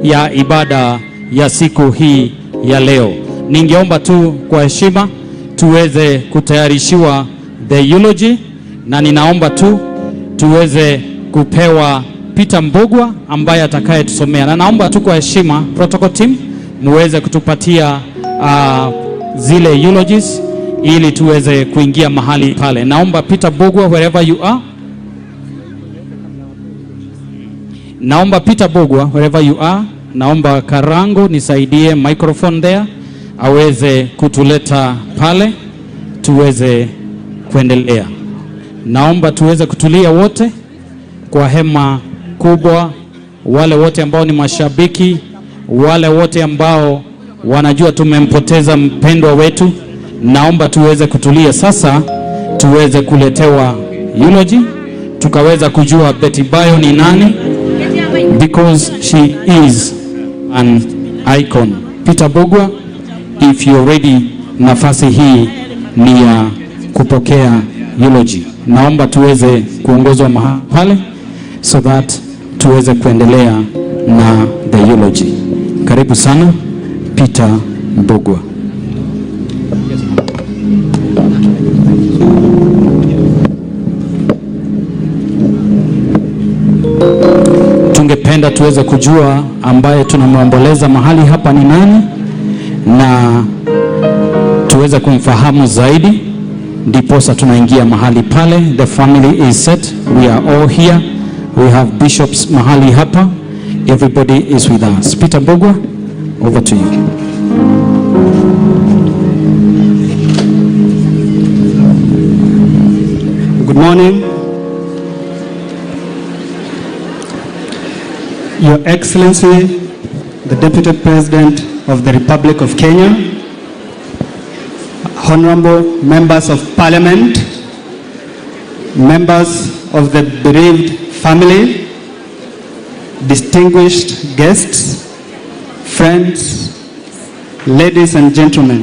ya ibada ya siku hii ya leo. Ningeomba tu kwa heshima tuweze kutayarishiwa the eulogy, na ninaomba tu tuweze kupewa Peter Mbugua ambaye atakaye tusomea, na naomba tu kwa heshima protocol team muweze kutupatia zile eulogies ili tuweze kuingia mahali pale. Naomba Peter Mbugua, wherever you are. Naomba Peter Mbugua, wherever you are. Naomba Karango nisaidie microphone there, aweze kutuleta pale tuweze kuendelea. Naomba tuweze kutulia wote kwa hema kubwa, wale wote ambao ni mashabiki, wale wote ambao wanajua tumempoteza mpendwa wetu. Naomba tuweze kutulia sasa, tuweze kuletewa eulogy, tukaweza kujua Betty Bayo ni nani, because she is an icon. Peter Mbugua, if you're ready, nafasi hii ni ya kupokea eulogy. Naomba tuweze kuongozwa mahali pale so that tuweze kuendelea na the eulogy. Karibu sana Peter Mbugua. Tungependa tuweze kujua ambaye tunamwomboleza mahali hapa ni nani, na tuweze kumfahamu zaidi, ndiposa tunaingia mahali pale. The family is set, we are all here, we have bishops mahali hapa, everybody is with us. Peter Mbugua, over to you. Good morning. Your Excellency, the Deputy President of the Republic of Kenya, honorable members of Parliament, members of the bereaved family, distinguished guests, friends, ladies and gentlemen.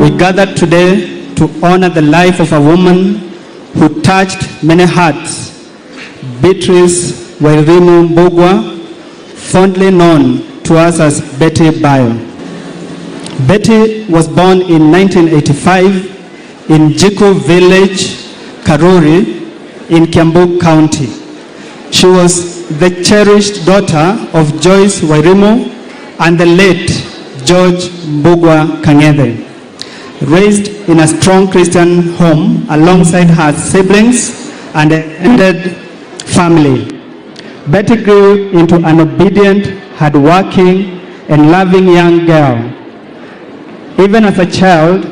We gathered today to honor the life of a woman who touched many hearts, Beatrice Wairimu Mbugua, fondly known to us as Betty Bayo. Betty was born in 1985 in Jiku Village, Karuri, in Kiambu County. She was the cherished daughter of Joyce Wairimu and the late George Mbugua Kang'ethe. Raised in a strong Christian home alongside her siblings and extended family, Betty grew into an obedient, hardworking, and loving young girl. Even as a child,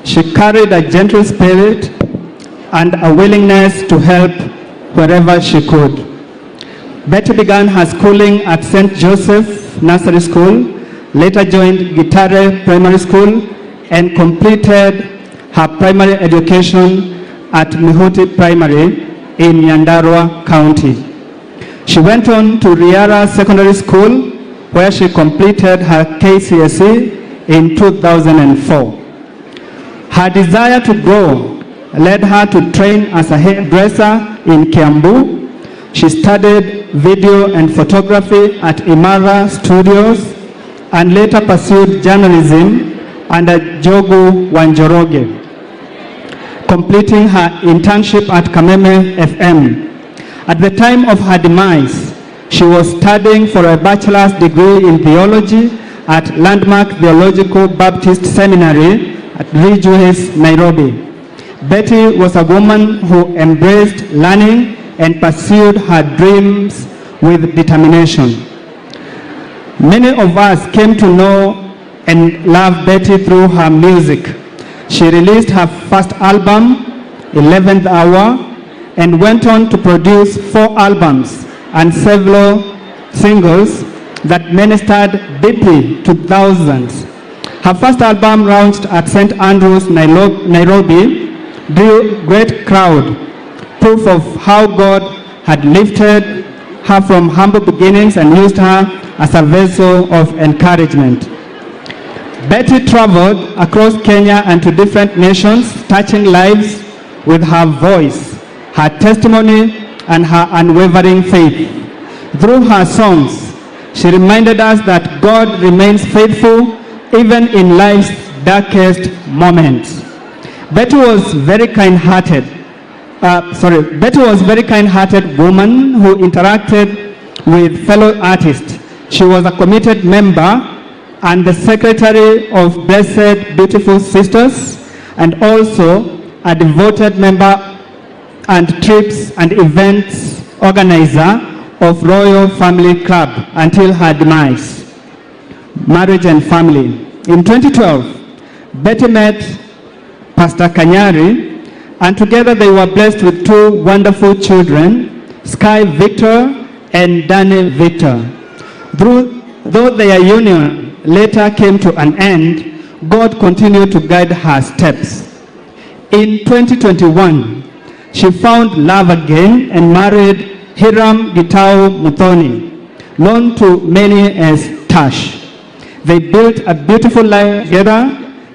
she carried a gentle spirit and a willingness to help wherever she could. Betty began her schooling at St. Joseph Nursery School, later joined Gitare Primary School, and completed her primary education at Mihuti Primary in Nyandarua County. She went on to Riara Secondary School, where she completed her KCSE in 2004. Her desire to grow led her to train as a hairdresser in Kiambu. She studied video and photography at Imara Studios and later pursued journalism under Jogu Wanjoroge, completing her internship at Kameme FM. At the time of her demise, she was studying for a bachelor's degree in theology at Landmark Theological Baptist Seminary at Ridgeways, Nairobi. Betty was a woman who embraced learning and pursued her dreams with determination. Many of us came to know and love Betty through her music. She released her first album, 11th Hour, and went on to produce 4 albums and several singles that ministered deeply to thousands. Her first album, launched at St. Andrews, Nairobi, drew great crowd, proof of how God had lifted her from humble beginnings and used her as a vessel of encouragement. Betty traveled across Kenya and to different nations, touching lives with her voice, her testimony, and her unwavering faith. Through her songs, She reminded us that God remains faithful even in life's darkest moments. Betty was very kind-hearted. Betty was a very kind-hearted woman who interacted with fellow artists. She was a committed member and the secretary of Blessed Beautiful Sisters, and also a devoted member and trips and events organizer of Royal Family Club until her demise. Marriage and family. In 2012, Betty met Pastor Kanyari, and together they were blessed with two wonderful children, Sky Victor and Danny Victor. Though their union later came to an end, God continued to guide her steps. In 2021, she found love again and married Hiram Gitau Muthoni, known to many as Tash. They built a beautiful life together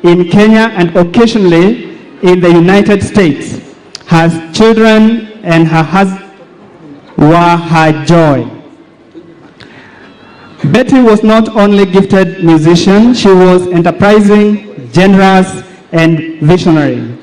in Kenya and occasionally in the United States. Her children and her husband were her joy. Betty was not only a gifted musician, she was enterprising, generous, and visionary.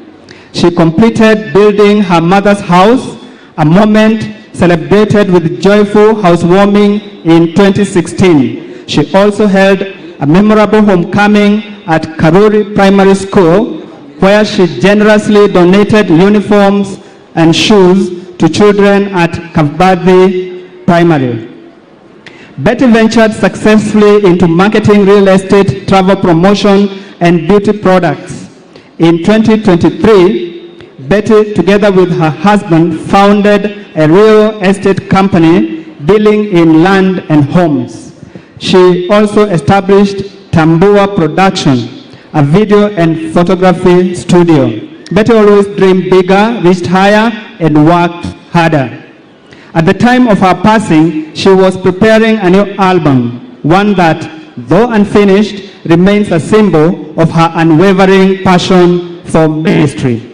She completed building her mother's house, a moment celebrated with joyful housewarming in 2016. She also held a memorable homecoming at Karuri Primary School, where she generously donated uniforms and shoes to children at Kavbadhi Primary. Betty ventured successfully into marketing, real estate, travel promotion, and beauty products. In 2023, Betty, together with her husband, founded a real estate company dealing in land and homes. She also established Tambua Production, a video and photography studio. Betty always dreamed bigger, reached higher, and worked harder. At the time of her passing, she was preparing a new album, one that, though unfinished, remains a symbol of her unwavering passion for ministry.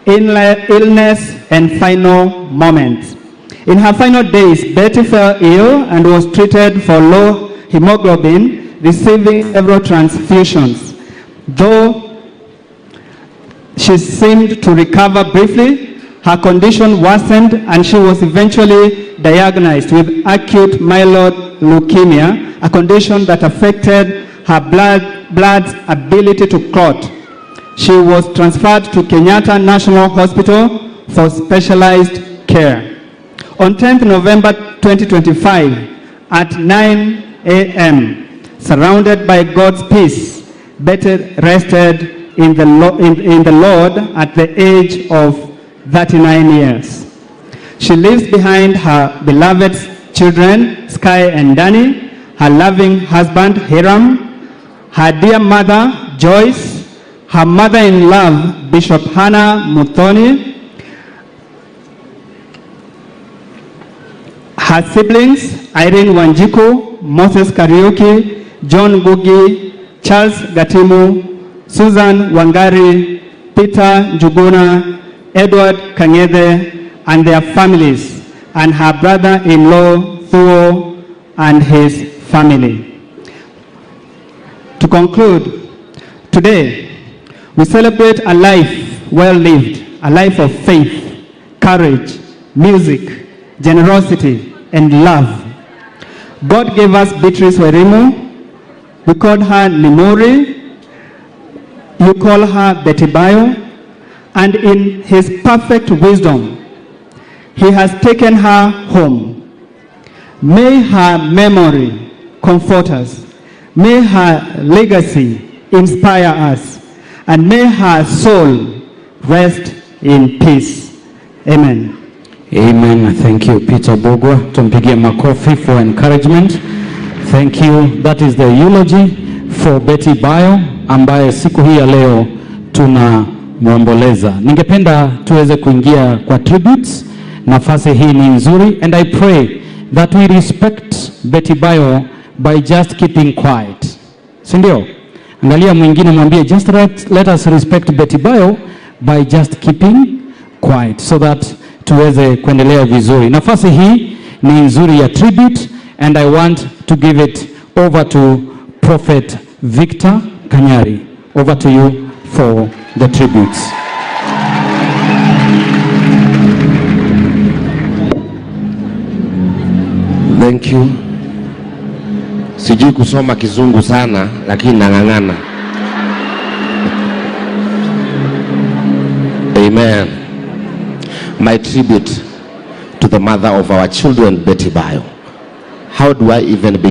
Illness and final moments. In her final days, Betty fell ill and was treated for low hemoglobin, receiving several transfusions. Though she seemed to recover briefly, her condition worsened and she was eventually diagnosed with acute myeloid leukemia, a condition that affected her blood's ability to clot. She was transferred to Kenyatta National Hospital for specialized care. On 10th November 2025, at 9 a.m., surrounded by God's peace, Betty rested in the Lord at the age of 39 years. She leaves behind her beloved children, Sky and Danny, her loving husband, Hiram, her dear mother, Joyce, her mother-in-law, Bishop Hannah Muthoni, her siblings, Irene Wanjiku, Moses Kariuki, John Gugi, Charles Gatimu, Susan Wangari, Peter Njuguna, Edward Kangede, and their families, and her brother-in-law, Thuo, and his family. To conclude, today, we celebrate a life well lived, a life of faith, courage, music, generosity, and love. God gave us Beatrice Werimu. We called her Limori. You call her Betty BAYO. And in his perfect wisdom, he has taken her home. May her memory comfort us. May her legacy inspire us. And may her soul rest in peace. Amen. Amen. Thank you, Peter Bogwa. Tumpigie makofi for encouragement. Thank you. That is the eulogy for Betty BAYO ambaye siku hii ya leo tunamwomboleza. Ningependa tuweze kuingia kwa tributes. Nafasi hii ni nzuri, and I pray that we respect Betty BAYO by just keeping quiet. Sindio? Angalia mwingine mwambie, just let us respect Betty BAYO by just keeping quiet so that tuweze kuendelea vizuri. Nafasi hii ni nzuri ya tribute, and I want to give it over to Prophet Victor Kanyari. Over to you for the tributes. Thank you. Sijui kusoma kizungu sana lakini nang'ang'ana. Amen. My tribute to the mother of our children, Betty Bayo. How do I even begin?